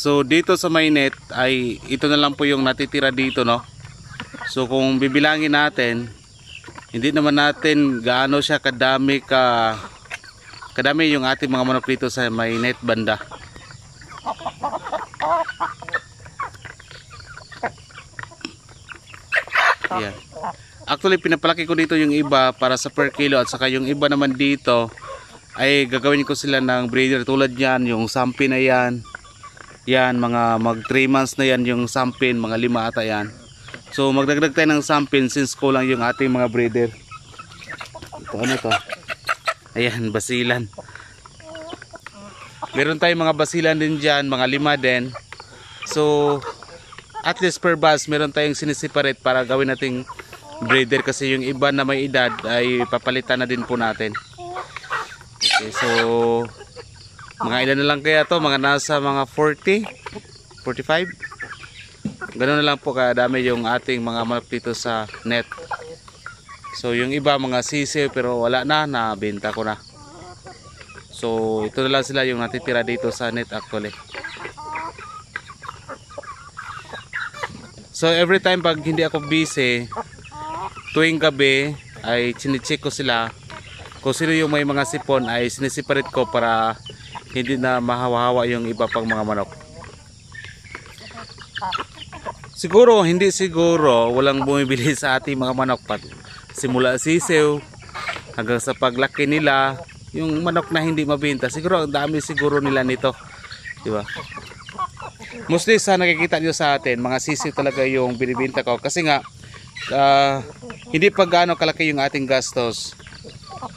So dito sa may net ay ito na lang po yung natitira dito, no. So kung bibilangin natin, hindi naman natin gaano siya kadami yung ating mga manok dito sa may net banda. Yan. Actually pinapalaki ko dito yung iba para sa per kilo, at saka yung iba naman dito ay gagawin ko sila ng breeder tulad yan, yung sampin na yan. Yan, mga mag 3 months na yan yung sampin, mga 5 ata yan. So magdagdag tayo ng sampin since kulang yung ating mga breeder. Ito ano to? Ayan, basilan. Meron tayong mga basilan din dyan, mga 5 din. So at least per batch meron tayong siniseparate para gawin nating breeder, kasi yung iba na may edad ay papalitan na din po natin. Okay, so mga ilan na lang kaya to, mga nasa mga 40, 45. Ganoon na lang po kadami yung ating mga manok dito sa net. So yung iba mga sisiw pero wala na, nabenta ko na. So ito na lang sila yung natitira dito sa net actually. So every time pag hindi ako busy, tuwing gabi ay chine-check ko sila. Kung sino yung may mga sipon ay sinisiparate ko para hindi na mahawa-hawa yung iba pang mga manok. Siguro, hindi siguro walang bumibili sa ating mga manok pat simula sisiw hanggang sa paglaki nila, yung manok na hindi mabenta. Siguro ang dami siguro nila nito, di ba? Mostly sa nakikita niyo sa atin, mga sisiw talaga yung binibenta ko kasi nga hindi pa gaano kalaki yung ating gastos.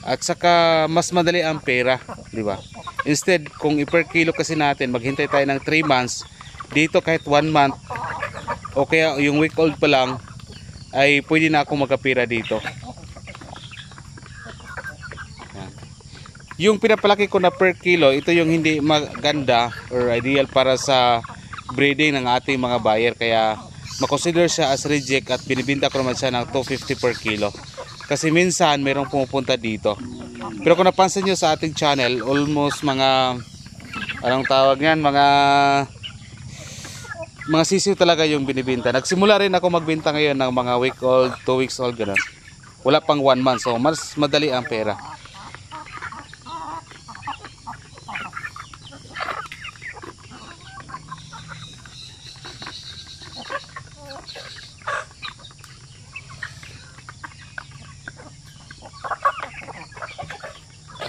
At saka mas madali ang pera, di ba? Instead, kung i-per kilo kasi natin, maghintay tayo ng 3 months, dito kahit 1 month, o kaya yung week old pa lang, ay pwede na ako magkapira dito. Yan. Yung pinapalaki ko na per kilo, ito yung hindi maganda or ideal para sa breeding ng ating mga buyer. Kaya makonsider siya as reject at binibinta ko naman siya ng 250 per kilo. Kasi minsan mayroong pumupunta dito. Pero kung napansin nyo sa ating channel, almost mga anong tawag yan, mga sisiw talaga yung binibenta. Nagsimula rin ako magbenta ngayon ng mga week old, 2 weeks old ganun. Wala pang 1 month, so mas madali ang pera.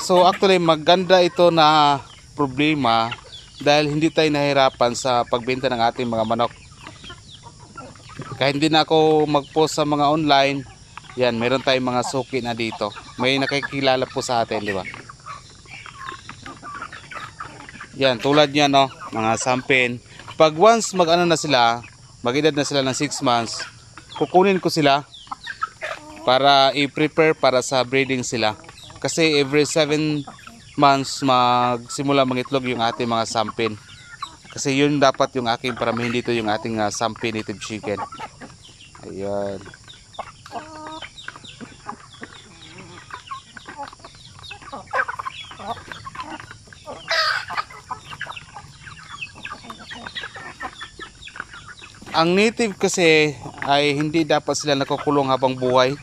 So actually maganda ito na problema dahil hindi tayo nahirapan sa pagbenta ng ating mga manok. Kahit hindi na ako mag-post sa mga online, yan, meron tayong mga suki na dito. May nakikilala po sa atin, di ba? Yan, tulad niyan, no, mga sampin. Pag once mag-ano na sila, mag-edad na sila ng 6 months, kukunin ko sila para i-prepare para sa breeding sila. Kasi every 7 months magsimula mangitlog yung ating mga sampin. Kasi yun dapat yung aking paramihin dito, yung ating sampin native chicken. Ayan. Ang native kasi ay hindi dapat sila nakukulong habang buhay.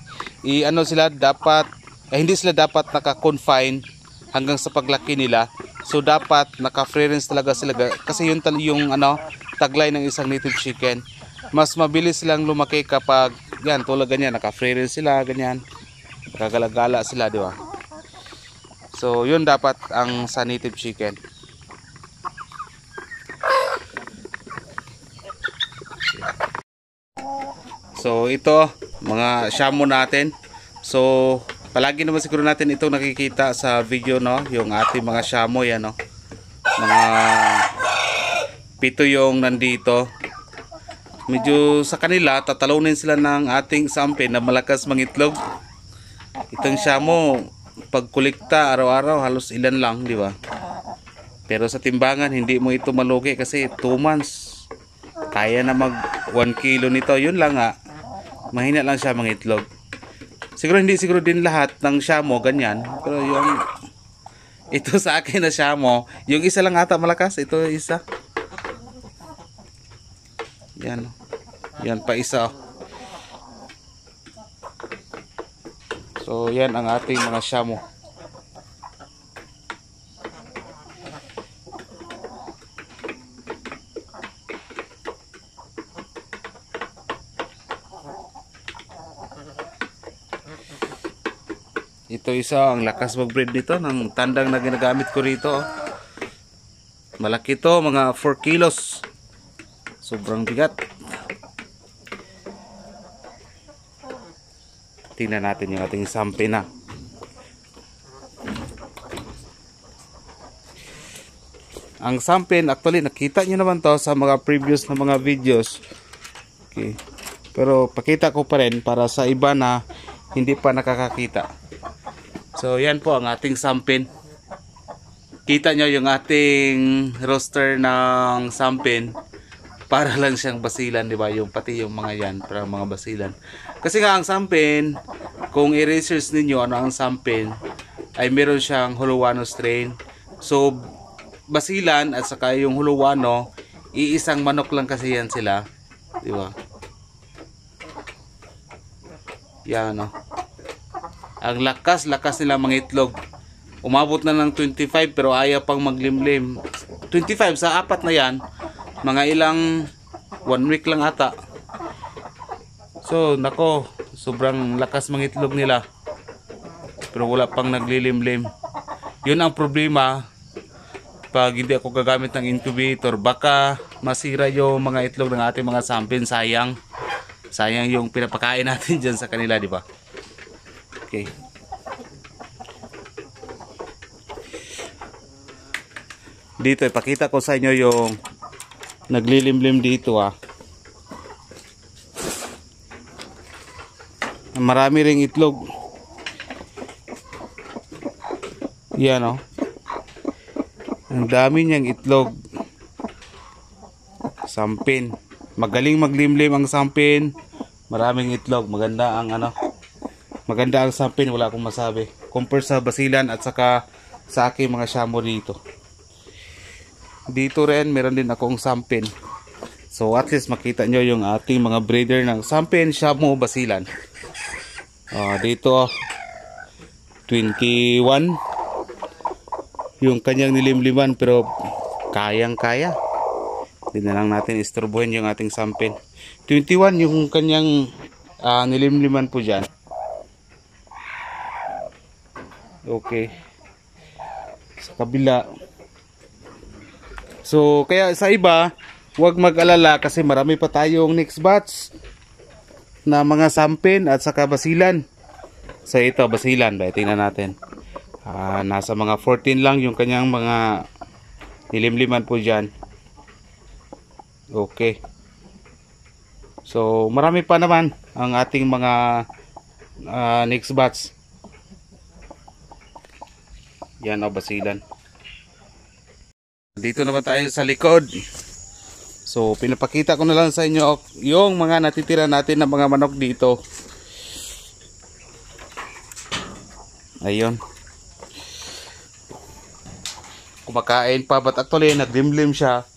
Ano sila dapat, hindi sila dapat naka-confine hanggang sa paglaki nila. So dapat naka-free range talaga sila, kasi yun yung taglay ng isang native chicken. Mas mabilis silang lumaki kapag yan, tulad ganyan, naka-free range sila, ganyan. Nakagalagala sila, di ba? So yun dapat ang sa native chicken. So ito, mga shamo natin. So palagi naman siguro natin itong nakikita sa video, no, yung ating mga shamo yan, no. Mga 7 yung nandito. Medyo sa kanila tatalunin sila ng ating sampin na malakas mangitlog. Itong shamo pag kulikta araw-araw halos ilan lang, di ba? Pero sa timbangan hindi mo ito malugi kasi 2 months. kaya na mag 1 kilo nito. Yun lang nga, mahina lang siya mga itlog. Siguro hindi siguro din lahat ng Shamo ganyan, pero yung ito sa akin na Shamo, yung isa lang ata malakas, ito isa. Yan. Yan pa isa. So yan ang ating mga Shamo. Ito isa, ang lakas mag-breed nito ng tandang na ginagamit ko rito. Malaki to, mga 4 kilos. Sobrang bigat. Tingnan natin yung ating sampi na. Ang sampin, actually nakita nyo naman to sa mga previous na mga videos. Okay. Pero pakita ko pa rin para sa iba na hindi pa nakakakita. So yan po ang ating sampin. Kita nyo yung ating roster ng sampin. Para lang siyang basilan, di ba? Yung pati yung mga yan, para mga basilan. Kasi nga ang sampin, kung i-research ninyo ano ang sampin, ay meron siyang Huluano strain. So basilan at saka yung Huluano, iisang manok lang kasi yan sila, di ba? Yan no. Ang lakas nila mga itlog. Umabot na ng 25 pero ayaw pang maglimlim. 25 sa apat na yan, mga ilang 1 week lang ata. So nako, sobrang lakas mga itlog nila. Pero wala pang naglilimlim. Yun ang problema pag hindi ako gagamit ng incubator. Baka masira yung mga itlog ng ating mga sampin. Sayang yung pinapakain natin dyan sa kanila, di ba? Okay. Dito ipakita ko sa inyo yung naglilimlim dito Marami ring itlog. Yan Ang dami niyang itlog. Sampin. Magaling maglimlim ang sampin. Maraming itlog. Maganda ang sampin, wala akong masabi. Compare sa basilan at saka sa aking mga Shamo dito. Dito rin meron din akong sampin. So at least makita nyo yung ating mga breeder ng sampin, Shamo, basilan. Dito 21 yung kanyang nilimliman, pero kayang-kaya. Hindi na lang natin istorbohin yung ating sampin. 21 yung kanyang nilimliman po dyan. Okay. Sa kabila. So kaya sa iba, huwag mag-alala kasi marami pa tayong next batch na mga sampin at saka basilan. So ito basilan, tingnan natin. Nasa mga 14 lang yung kanyang mga nilimliman po dyan. Okay. So marami pa naman ang ating mga next batch. Yan basilan. Dito naman tayo sa likod. So pinapakita ko na lang sa inyo yung mga natitira natin na mga manok dito. Ayun. Kumakain pa, but actually naglimlim siya.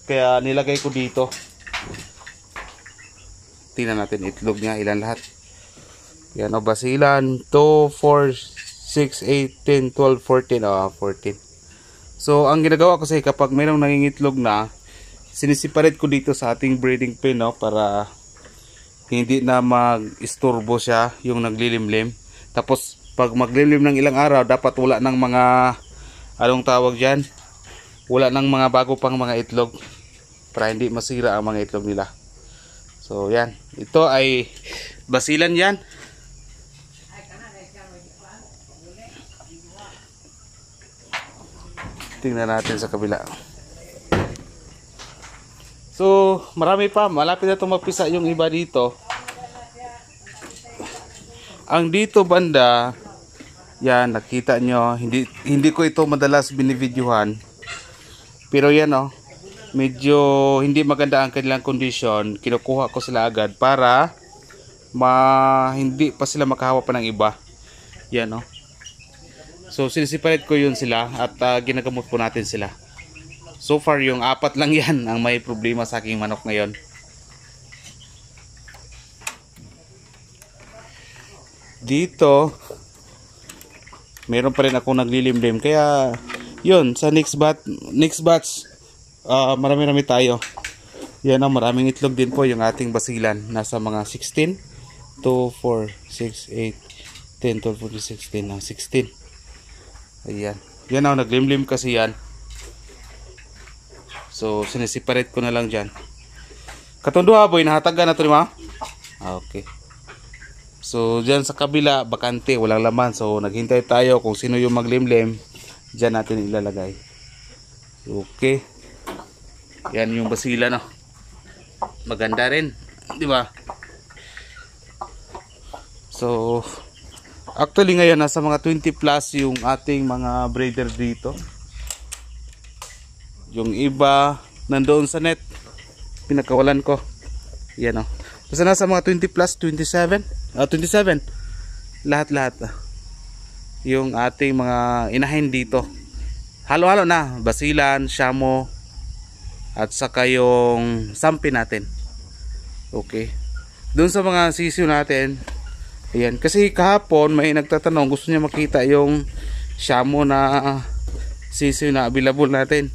Kaya nilagay ko dito. Tingnan natin itlog niya, ilan lahat. Yan basilan, 2, 4, 6, 8, 10, 12, 14. 14. So ang ginagawa ko kasi kapag mayroong nangingitlog na, sinisiparate ko dito sa ating breeding pen para hindi na mag-isturbo siya yung naglilimlim. Tapos pag maglilimlim ng ilang araw, dapat wala ng mga anong tawag dyan, wala ng mga bago pang mga itlog para hindi masira ang mga itlog nila. So yan, ito ay basilan yan. Tingnan natin sa kabila. So marami pa, malapit na itong magpisa yung iba dito. Ang dito banda, yan nakita nyo, hindi ko ito madalas binivideohan, pero yan medyo hindi maganda ang kanilang condition, kinukuha ko sila agad para hindi pa sila makahawa pa ng iba. Yan, no? So sinisiparate ko yun sila at ginagamot po natin sila. So far yung 4 lang yan ang may problema sa aking manok ngayon. Dito meron pa rin ako naglilimlim, kaya yun sa next batch marami-rami tayo. Yan, maraming itlog din po yung ating basilan, nasa mga 16 to 4 6 8 10 12 14 16 ayan, yan naglimlim kasi yan. So sinisiparate ko na lang dyan. Katundo ha boy, nahatagan na to, di ba? Okay. So dyan sa kabila bakante, walang laman, so naghintay tayo kung sino yung maglimlim, dyan natin ilalagay. Okay, yan yung basila, no? Maganda rin, di ba? So actually ngayon nasa mga 20 plus yung ating mga breeder dito. Yung iba nandoon sa net, pinakawalan ko. Yan, basta nasa mga 20 plus, 27 lahat yung ating mga inahin dito. Halo-halo na, basilan, shamo, at saka yung sampi natin. Okay, doon sa mga sisiyo natin, ayan, kasi kahapon may nagtatanong, gusto niya makita yung shamo na sisiyo na available natin.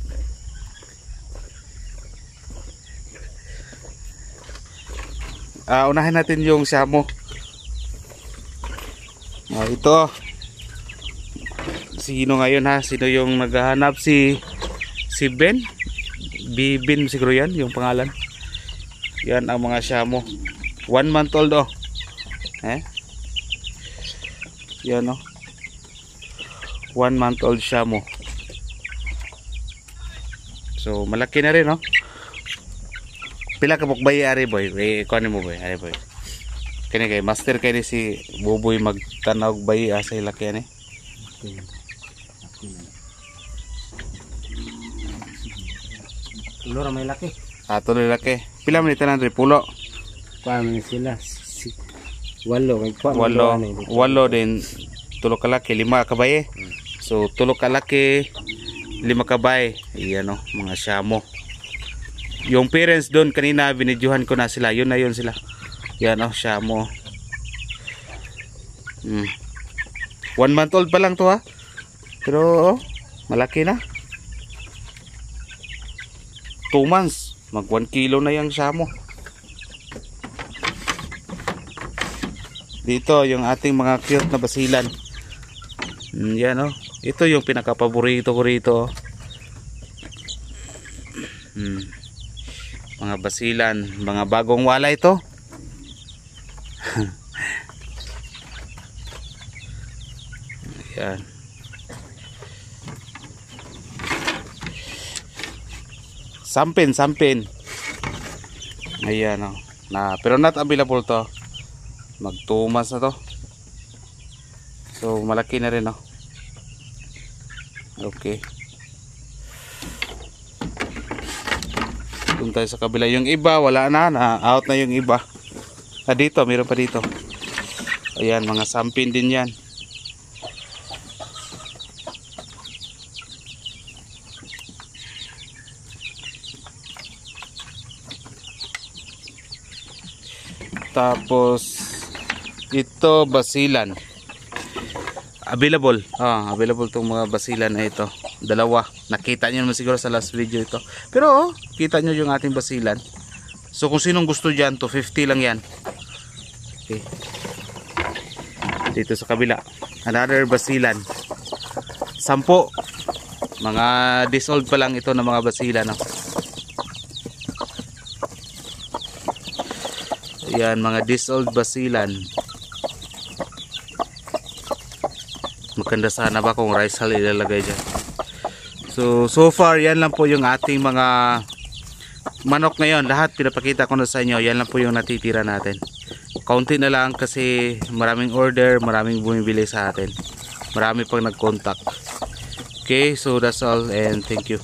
Unahin natin yung shamo. Ito, sino ngayon ha? Sino yung naghahanap? Si Ben? Bibin siguro yan yung pangalan. Yan ang mga shamo. 1 month old, yan, 1 month old shamo. So malaki na rin, Pila ka bayi ari boy? Kuan mo boy, ari boy. Kani kay master kay ni si Buboy magtanaw bayi sa ilaki ani. Tulo ra may laki. Tuloy laki. Pila man itanan ri pulo? Kuan man sila. Walo kay kuan. Walo din, 3 ka laki, 5 ka bayi. So 3 ka laki, 5 ka bayi. Iyan, mga shamo. Yung parents doon kanina binidyohan ko na sila. Yun na yun sila. Yan, shamo. 1 month old pa lang to, ha. Pero malaki na. 2 months. Mag 1 kilo na yung shamo. Dito yung ating mga cute na basilan. Yan, ito yung pinaka-paborito ko rito. Mga basilan, mga bagong wala ito. Yan. Sampin. Ayan, pero not available to. Mag 2 months na to. So malaki na rin, Okay. Doon tayo sa kabila. Yung iba wala na, out na yung iba. Dito, meron pa dito. Ayan, mga sampin din yan. Tapos ito basilan. Available. Available tong mga basilan na ito. 2. Nakita niyo naman siguro sa last video ito. Pero kita niyo yung ating basilan. So kung sinong gusto diyan, 250 lang yan. Okay. Dito sa kabila, another basilan. 10. Mga disold pa lang ito ng mga basilan, Yan, mga disold basilan. Maganda sana ba kung rice hull ilalagay dyan. So far yan lang po yung ating mga manok ngayon. Lahat pinapakita ko na sa inyo. Yan lang po yung natitira natin. Kaunti na lang kasi maraming order, maraming bumibili sa atin. Marami pang nag-contact. Okay, so that's all and thank you.